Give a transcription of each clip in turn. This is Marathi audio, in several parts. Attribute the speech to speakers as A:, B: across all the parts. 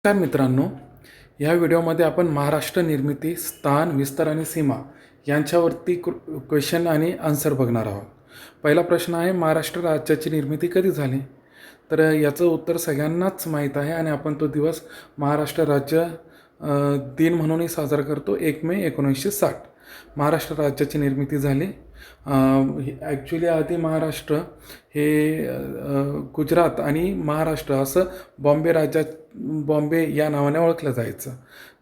A: नमस्कार मित्रांनो, या व्हिडिओमध्ये आपण महाराष्ट्र निर्मिती, स्थान, विस्तार आणि सीमा यांच्यावरती क्वेश्चन आणि आन्सर बघणार आहोत. पहिला प्रश्न आहे, महाराष्ट्र राज्याची निर्मिती कधी झाली? तर याचं उत्तर सगळ्यांनाच माहीत आहे आणि आपण तो दिवस महाराष्ट्र राज्य दिन म्हणूनही साजरा करतो. 1 मे 1960 महाराष्ट्र राज्याची निर्मिती झाली. ॲक्च्युली आधी महाराष्ट्र हे गुजरात आणि महाराष्ट्र असं बॉम्बे या नावाने ओळखलं जायचं.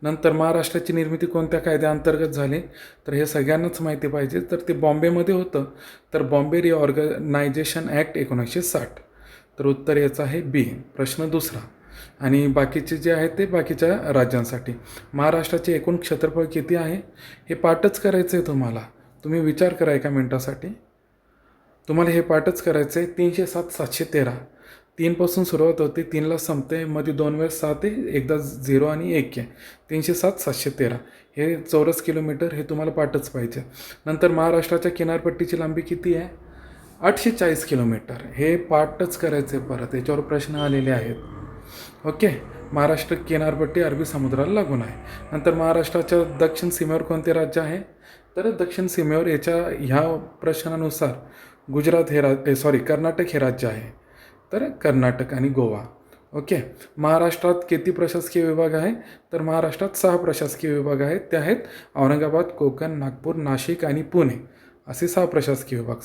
A: नंतर महाराष्ट्राची निर्मिती कोणत्या कायद्याअंतर्गत झाली तर हे सगळ्यांनाच माहिती पाहिजे. तर ते बॉम्बेमध्ये होतं, तर बॉम्बे रिऑर्गनायझेशन ॲक्ट 1960. तर उत्तर याचं आहे बी. प्रश्न दुसरा, आणि बाकीचे जे आहेत ते बाकीच्या राज्यांसाठी. महाराष्ट्राचे एकूण क्षेत्रफळ किती आहे हे पाठच करायचं आहे तुम्हाला. तुम्ही विचार करा एका मिनटासाठी. तुम्हाला हे पाठच करायचं आहे. 307,713. 3पासून सुरुवात होते, 3ला संपते, मध्ये 2 वेळेस 7 आहे, एकदा 0 आणि 1 आहे. 307,713 हे चौरस किलोमीटर, हे तुम्हाला पाठच पाहिजे. नंतर महाराष्ट्राच्या किनारपट्टीची लांबी किती आहे? 840 किलोमीटर. हे पाठच करायचं आहे. परत याच्यावर प्रश्न आलेले आहेत. ओके. महाराष्ट्र किनारपट्टी अरबी समुद्राला लागून आहे. नंतर महाराष्ट्राच्या दक्षिण सीमेवर कोणते राज्य आहे? तर दक्षिण सीमेवर ह्या प्रश्नानुसार गुजरात हे कर्नाटक हे राज्य आहे. तर कर्नाटक आणि गोवा. ओके. महाराष्ट्रात किती प्रशासकीय विभाग आहे? तर महाराष्ट्रात 6 प्रशासकीय विभाग आहेत. ते आहेत औरंगाबाद, कोकण, नागपूर, नाशिक आणि पुणे असे 6 प्रशासकीय विभाग.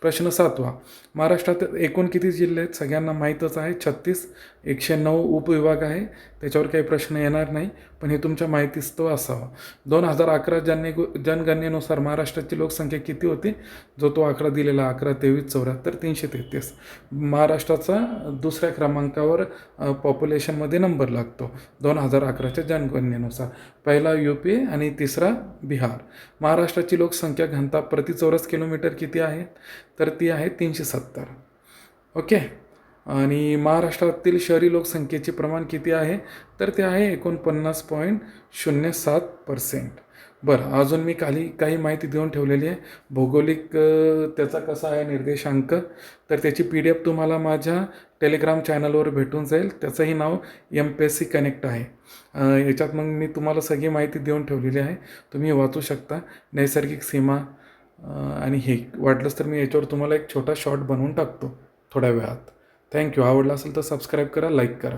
A: प्रश्न 7वा, महाराष्ट्रात एकूण किती जिल्हे आहेत? सगळ्यांना माहीतच आहे, 36. 109 उपविभाग आहे. त्याच्यावर काही प्रश्न येणार नाही, पण हे तुमच्या माहितीस्तव असावं. 2011 जनगणनेनुसार महाराष्ट्राची लोकसंख्या किती होती? जो तो आकडा दिलेला 11,23,74,333. महाराष्ट्राचा दुसऱ्या क्रमांकावर पॉप्युलेशनमध्ये नंबर लागतो 2011च्या जनगणनेनुसार. पहिला UP आणि तिसरा बिहार. महाराष्ट्राची लोकसंख्या घनता प्रति चौरस किलोमीटर किती आहे? तर ती आहे 370. ओके. आणि महाराष्ट्रातील शहरी लोकसंख्येचे प्रमाण किती आहे? तर ते आहे 49.07%. बरं, अजून मी काही माहिती देऊन ठेवलेली आहे. भौगोलिक त्याचा कसा आहे निर्देशांक, तर त्याची PDF तुम्हाला माझ्या टेलिग्राम चॅनलवर भेटून जाईल. त्याचंही नाव MPSC कनेक्ट आहे. याच्यात मग मी तुम्हाला सगळी माहिती देऊन ठेवलेली आहे, तुम्ही वाचू शकता. नैसर्गिक सीमा आणि हे वाटलंच तर मी याच्यावर तुम्हाला एक छोटा शॉर्ट बनवून टाकतो थोड्या वेळात. थँक्यू. आवडला असेल तर सबस्क्राईब करा, लाईक करा.